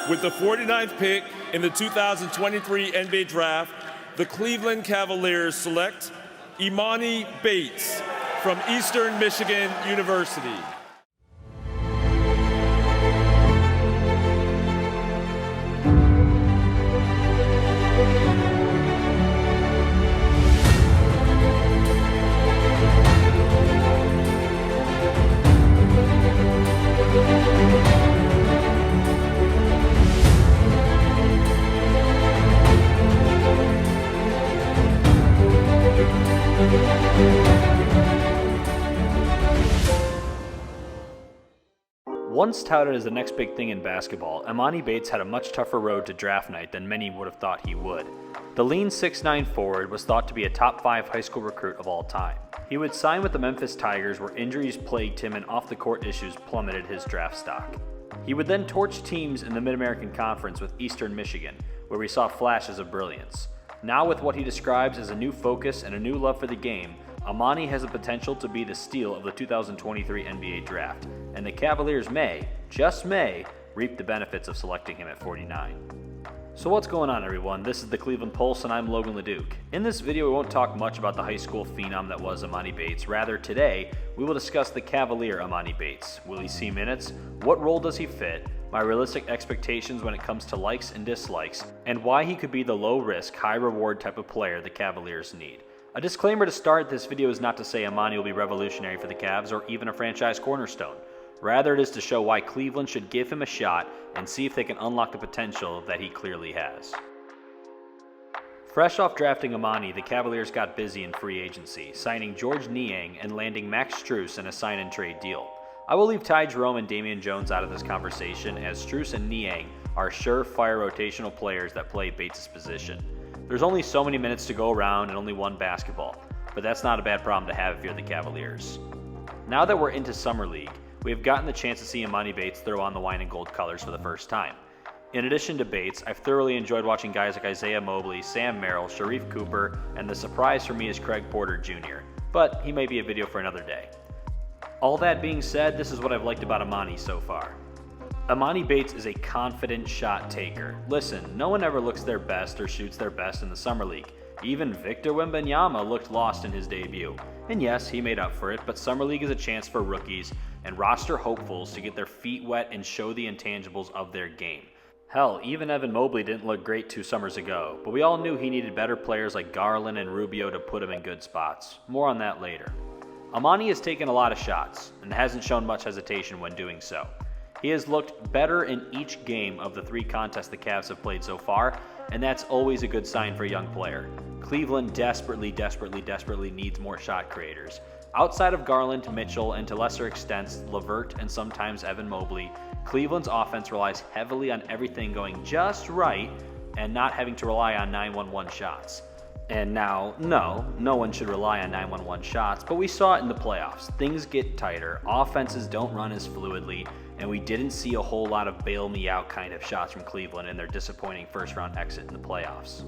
With the 49th pick in the 2023 NBA Draft, the Cleveland Cavaliers select Emoni Bates from Eastern Michigan University. Once touted as the next big thing in basketball, Emoni Bates had a much tougher road to draft night than many would have thought he would. The lean 6'9" forward was thought to be a top 5 high school recruit of all time. He would sign with the Memphis Tigers, where injuries plagued him and off-the-court issues plummeted his draft stock. He would then torch teams in the Mid-American Conference with Eastern Michigan, where we saw flashes of brilliance. Now with what he describes as a new focus and a new love for the game, Emoni has the potential to be the steal of the 2023 NBA Draft, and the Cavaliers may, just may, reap the benefits of selecting him at 49. So what's going on, everyone? This is the Cleveland Pulse, and I'm Logan LeDuc. In this video, we won't talk much about the high school phenom that was Emoni Bates. Rather, today, we will discuss the Cavalier Emoni Bates. Will he see minutes? What role does he fit? My realistic expectations when it comes to likes and dislikes, and why he could be the low-risk, high-reward type of player the Cavaliers need. A disclaimer to start, this video is not to say Emoni will be revolutionary for the Cavs or even a franchise cornerstone. Rather, it is to show why Cleveland should give him a shot and see if they can unlock the potential that he clearly has. Fresh off drafting Emoni, the Cavaliers got busy in free agency, signing Georges Niang and landing Max Strus in a sign-and-trade deal. I will leave Ty Jerome and Damian Jones out of this conversation, as Strus and Niang are surefire rotational players that play Bates' position. There's only so many minutes to go around and only one basketball, but that's not a bad problem to have if you're the Cavaliers. Now that we're into Summer League, we have gotten the chance to see Emoni Bates throw on the wine and gold colors for the first time. In addition to Bates, I've thoroughly enjoyed watching guys like Isaiah Mobley, Sam Merrill, Sharif Cooper, and the surprise for me is Craig Porter Jr., but he may be a video for another day. All that being said, this is what I've liked about Emoni so far. Emoni Bates is a confident shot taker. Listen, no one ever looks their best or shoots their best in the Summer League. Even Victor Wembanyama looked lost in his debut. And yes, he made up for it, but Summer League is a chance for rookies and roster hopefuls to get their feet wet and show the intangibles of their game. Hell, even Evan Mobley didn't look great 2 summers ago, but we all knew he needed better players like Garland and Rubio to put him in good spots. More on that later. Emoni has taken a lot of shots and hasn't shown much hesitation when doing so. He has looked better in each game of the 3 contests the Cavs have played so far, and that's always a good sign for a young player. Cleveland desperately needs more shot creators. Outside of Garland, Mitchell, and to lesser extents LeVert and sometimes Evan Mobley, Cleveland's offense relies heavily on everything going just right and not having to rely on 9-1-1 shots. And now, no one should rely on 9-1-1 shots, but we saw it in the playoffs. Things get tighter, offenses don't run as fluidly, and we didn't see a whole lot of bail me out kind of shots from Cleveland in their disappointing first round exit in the playoffs.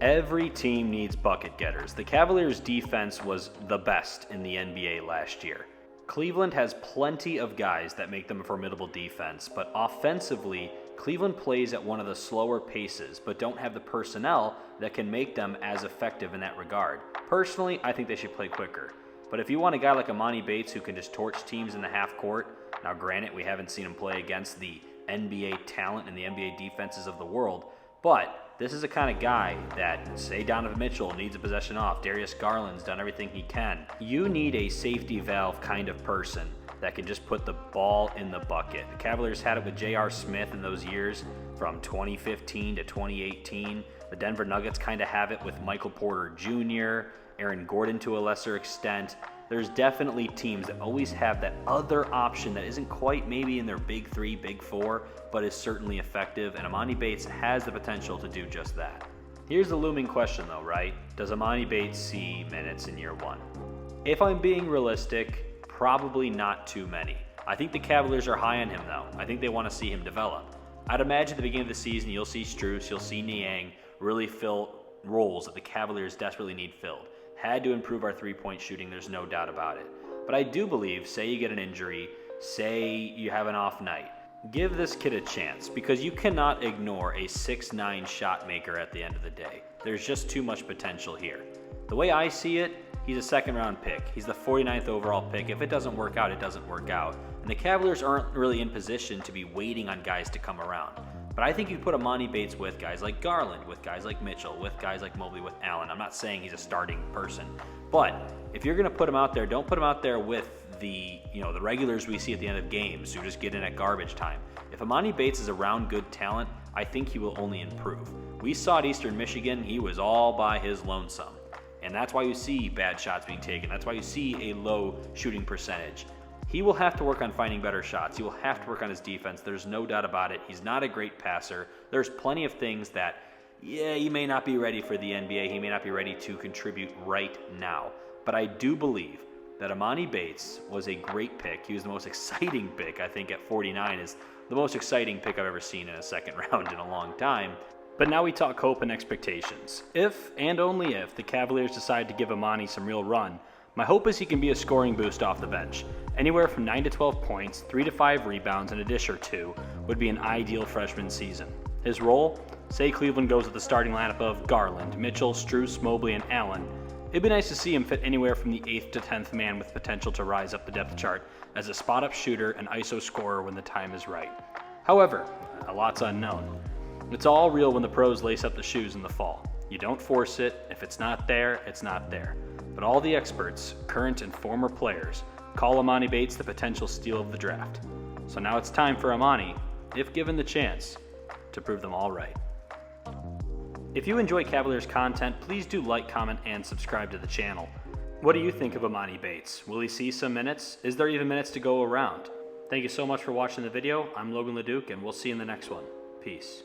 Every team needs bucket getters. The Cavaliers' defense was the best in the NBA last year. Cleveland has plenty of guys that make them a formidable defense, but offensively, Cleveland plays at one of the slower paces, but don't have the personnel that can make them as effective in that regard. Personally, I think they should play quicker. But if you want a guy like Emoni Bates who can just torch teams in the half court, now granted, we haven't seen him play against the NBA talent and the NBA defenses of the world, but this is the kind of guy that, say Donovan Mitchell needs a possession off, Darius Garland's done everything he can. You need a safety valve kind of person that can just put the ball in the bucket. The Cavaliers had it with J.R. Smith in those years from 2015 to 2018. The Denver Nuggets kind of have it with Michael Porter Jr., Aaron Gordon to a lesser extent. There's definitely teams that always have that other option that isn't quite maybe in their big 3, big 4, but is certainly effective, and Emoni Bates has the potential to do just that. Here's the looming question though, right? Does Emoni Bates see minutes in year 1? If I'm being realistic, probably not too many. I think the Cavaliers are high on him though. I think they want to see him develop. I'd imagine at the beginning of the season you'll see Strus, you'll see Niang really fill roles that the Cavaliers desperately need filled. Had to improve our 3-point shooting, there's no doubt about it. But I do believe, say you get an injury, say you have an off night, Give this kid a chance, because you cannot ignore a 6'9" shot maker at the end of the day. There's just too much potential here. The way I see it, he's a second-round pick. He's the 49th overall pick. If it doesn't work out, it doesn't work out. And the Cavaliers aren't really in position to be waiting on guys to come around. But I think you put Emoni Bates with guys like Garland, with guys like Mitchell, with guys like Mobley, with Allen. I'm not saying he's a starting person. But if you're going to put him out there, don't put him out there with the regulars we see at the end of games who just get in at garbage time. If Emoni Bates is around good talent, I think he will only improve. We saw at Eastern Michigan, he was all by his lonesome. And that's why you see bad shots being taken. That's why you see a low shooting percentage. He will have to work on finding better shots. He will have to work on his defense. There's no doubt about it. He's not a great passer. There's plenty of things that, he may not be ready for the NBA. He may not be ready to contribute right now. But I do believe that Emoni Bates was a great pick. He was the most exciting pick. I think at 49 is the most exciting pick I've ever seen in a second round in a long time. But now we talk hope and expectations. If, and only if, the Cavaliers decide to give Emoni some real run, my hope is he can be a scoring boost off the bench. Anywhere from 9 to 12 points, 3 to 5 rebounds, and a dish or two would be an ideal freshman season. His role? Say Cleveland goes with the starting lineup of Garland, Mitchell, Strus, Mobley, and Allen. It'd be nice to see him fit anywhere from the 8th to 10th man with potential to rise up the depth chart as a spot-up shooter and ISO scorer when the time is right. However, a lot's unknown. It's all real when the pros lace up the shoes in the fall. You don't force it. If it's not there, it's not there. But all the experts, current and former players, call Emoni Bates the potential steal of the draft. So now it's time for Emoni, if given the chance, to prove them all right. If you enjoy Cavaliers content, please do like, comment, and subscribe to the channel. What do you think of Emoni Bates? Will he see some minutes? Is there even minutes to go around? Thank you so much for watching the video. I'm Logan LeDuc, and we'll see you in the next one. Peace.